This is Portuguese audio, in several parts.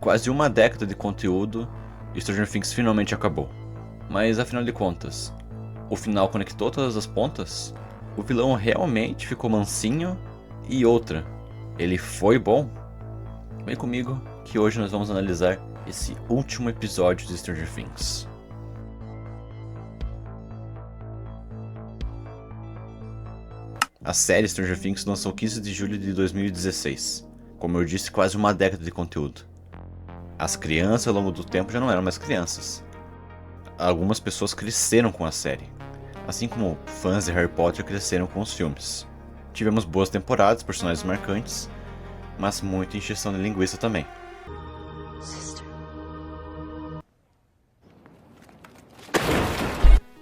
Quase uma década de conteúdo e Stranger Things finalmente acabou. Mas afinal de contas, o final conectou todas as pontas? O vilão realmente ficou mansinho? E outra, ele foi bom? Vem comigo que hoje nós vamos analisar esse último episódio de Stranger Things. A série Stranger Things lançou 15 de julho de 2016. Como eu disse, quase uma década de conteúdo. As crianças ao longo do tempo já não eram mais crianças. Algumas pessoas cresceram com a série, assim como fãs de Harry Potter cresceram com os filmes. Tivemos boas temporadas, personagens marcantes, mas muita encheção de linguiça também.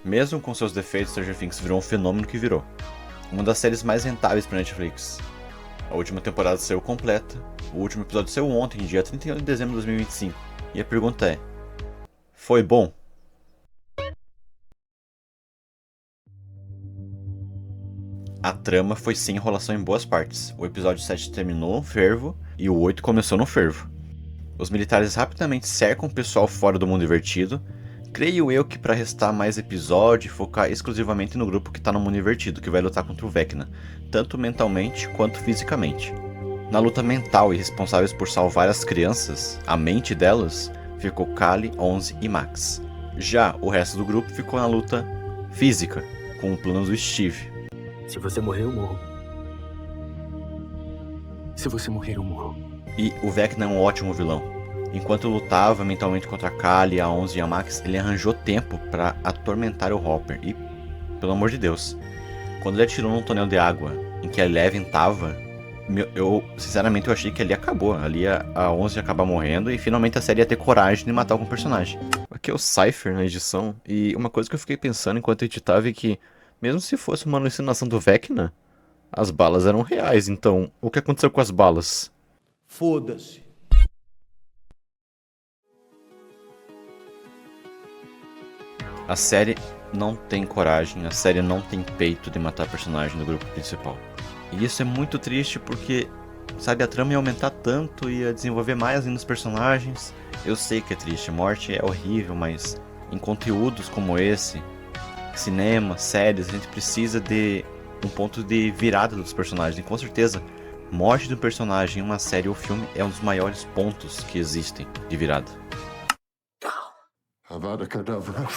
Mesmo com seus defeitos, Stranger Things virou um fenômeno que virou. Uma das séries mais rentáveis para Netflix. A última temporada saiu completa, o último episódio saiu ontem, dia 31 de dezembro de 2025. E a pergunta é: foi bom? A trama foi sem enrolação em boas partes. O episódio 7 terminou no fervo e o 8 começou no fervo. Os militares rapidamente cercam o pessoal fora do mundo invertido. Creio eu que para restar mais episódio e focar exclusivamente no grupo que tá no mundo invertido, que vai lutar contra o Vecna, tanto mentalmente quanto fisicamente. Na luta mental e responsáveis por salvar as crianças, a mente delas, ficou Kali, 11 e Max. Já o resto do grupo ficou na luta física, com o plano do Steve. Se você morrer, eu morro. Se você morrer, eu morro. E o Vecna é um ótimo vilão. Enquanto lutava mentalmente contra a Kali, a 11 e a Max, ele arranjou tempo para atormentar o Hopper. E, pelo amor de Deus, quando ele atirou num tonel de água em que a Eleven tava, sinceramente eu achei que ali acabou. Ali a 11 ia acabar morrendo e finalmente a série ia ter coragem de matar algum personagem. Aqui é o Cypher na edição, e uma coisa que eu fiquei pensando enquanto eu editava é que, mesmo se fosse uma alucinação do Vecna, as balas eram reais, então o que aconteceu com as balas? Foda-se. A série não tem coragem, a série não tem peito de matar personagem do grupo principal. E isso é muito triste porque, sabe, a trama ia aumentar tanto, ia desenvolver mais ainda os personagens. Eu sei que é triste, a morte é horrível, mas em conteúdos como esse, cinema, séries, a gente precisa de um ponto de virada dos personagens. E com certeza, morte de um personagem em uma série ou filme é um dos maiores pontos que existem de virada. Avada Kedavra.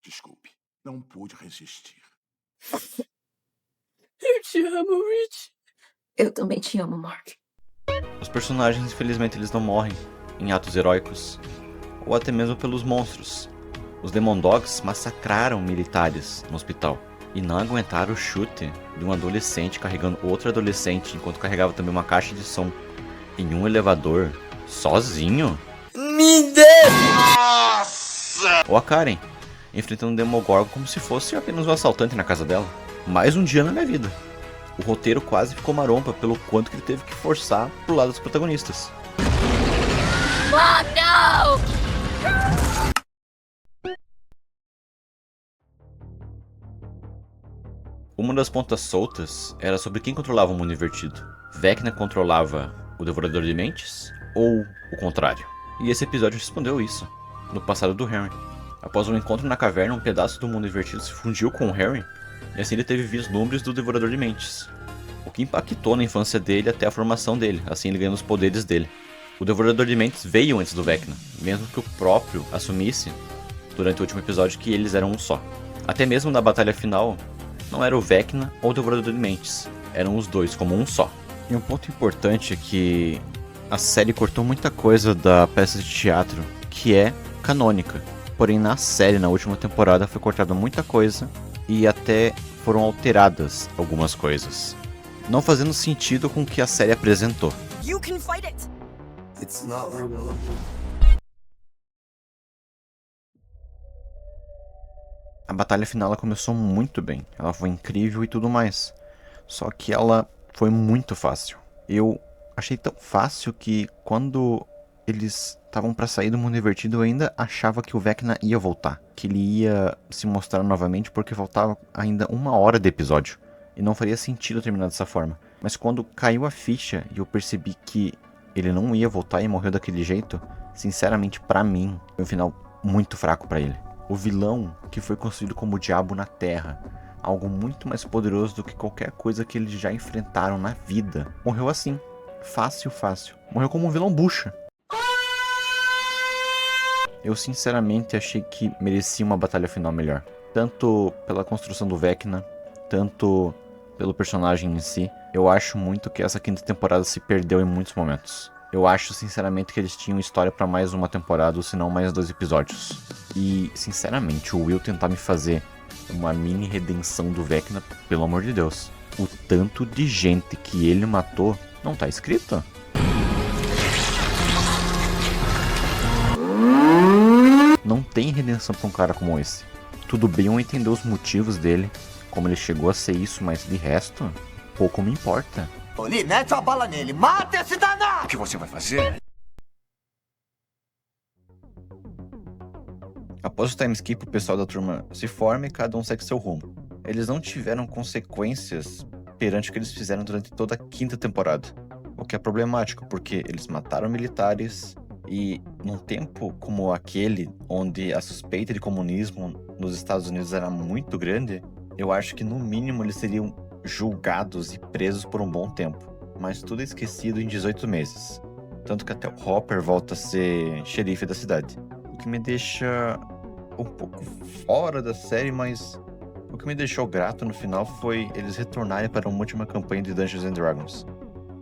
Desculpe, não pude resistir. Eu te amo, Rich. Eu também te amo, Mark. Os personagens, infelizmente, eles não morrem em atos heróicos, ou até mesmo pelos monstros. Os Demon Dogs massacraram militares no hospital e não aguentaram o chute de um adolescente carregando outro adolescente enquanto carregava também uma caixa de som em um elevador, sozinho. Me dê! Ou a Karen, enfrentando um Demogorgon como se fosse apenas um assaltante na casa dela. Mais um dia na minha vida. O roteiro quase ficou marompa pelo quanto que ele teve que forçar pro lado dos protagonistas. Mom, não! Uma das pontas soltas era sobre quem controlava o mundo invertido. Vecna controlava o Devorador de Mentes ou o contrário? E esse episódio respondeu isso, no passado do Harry. Após um encontro na caverna, um pedaço do mundo invertido se fundiu com o Harry, e assim ele teve vislumbres do Devorador de Mentes, o que impactou na infância dele até a formação dele, assim ele ganhando os poderes dele. O Devorador de Mentes veio antes do Vecna, mesmo que o próprio assumisse, durante o último episódio, que eles eram um só. Até mesmo na batalha final, não era o Vecna ou o Devorador de Mentes, eram os dois como um só. E um ponto importante é que a série cortou muita coisa da peça de teatro, que é canônica. Porém, na série, na última temporada, foi cortada muita coisa e até foram alteradas algumas coisas, não fazendo sentido com o que a série apresentou. You can fight it. It's not real. A batalha final ela começou muito bem, ela foi incrível e tudo mais. Só que ela foi muito fácil. Eu achei tão fácil que quando eles estavam pra sair do mundo invertido, eu ainda achava que o Vecna ia voltar, que ele ia se mostrar novamente porque faltava ainda 1 hora de episódio. e não faria sentido terminar dessa forma. Mas quando caiu a ficha e eu percebi que ele não ia voltar e morreu daquele jeito, sinceramente, pra mim, foi um final muito fraco pra ele. O vilão que foi construído como o diabo na Terra, algo muito mais poderoso do que qualquer coisa que eles já enfrentaram na vida, morreu assim, fácil. Morreu como um vilão bucha. Eu sinceramente achei que merecia uma batalha final melhor. Tanto pela construção do Vecna, tanto pelo personagem em si. Eu acho muito que essa quinta temporada se perdeu em muitos momentos. Eu acho sinceramente que eles tinham história pra mais uma temporada, ou se não mais 2 episódios. E sinceramente, o Will tentar me fazer uma mini redenção do Vecna, pelo amor de Deus. O tanto de gente que ele matou não tá escrito. Não tem redenção pra um cara como esse. Tudo bem eu entender os motivos dele, como ele chegou a ser isso, mas de resto, pouco me importa. Oli, mete a bala nele. Mata esse danado! O que você vai fazer? Após o time skip, o pessoal da turma se forma e cada um segue seu rumo. Eles não tiveram consequências perante o que eles fizeram durante toda a quinta temporada. O que é problemático, porque eles mataram militares e num tempo como aquele, onde a suspeita de comunismo nos Estados Unidos era muito grande, eu acho que no mínimo eles seriam julgados e presos por um bom tempo. Mas tudo é esquecido em 18 meses. Tanto que até o Hopper volta a ser xerife da cidade. O que me deixa um pouco fora da série, mas o que me deixou grato no final foi eles retornarem para uma última campanha de Dungeons & Dragons.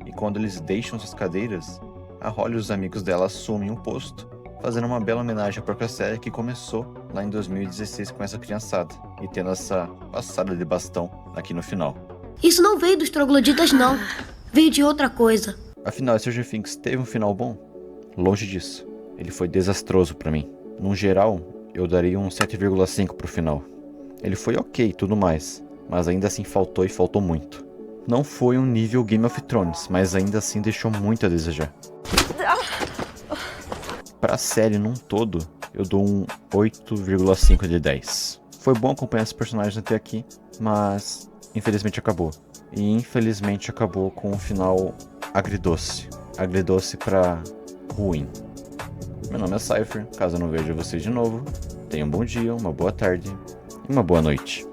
E quando eles deixam suas cadeiras, a Holly e os amigos dela assumem o posto, fazendo uma bela homenagem à própria série que começou lá em 2016 com essa criançada, e tendo essa passada de bastão aqui no final. Isso não veio dos trogloditas, não. Veio de outra coisa. Afinal, Stranger Things teve um final bom? Longe disso. Ele foi desastroso pra mim. No geral, eu daria um 7,5 pro final. Ele foi ok e tudo mais, mas ainda assim faltou e faltou muito. Não foi um nível Game of Thrones, mas ainda assim deixou muito a desejar. Pra série num todo, eu dou um 8,5 de 10. Foi bom acompanhar esses personagens até aqui, mas infelizmente acabou. E infelizmente acabou com um final agridoce. Agridoce pra ruim. Meu nome é Cypher, caso eu não veja vocês de novo, tenham um bom dia, uma boa tarde e uma boa noite.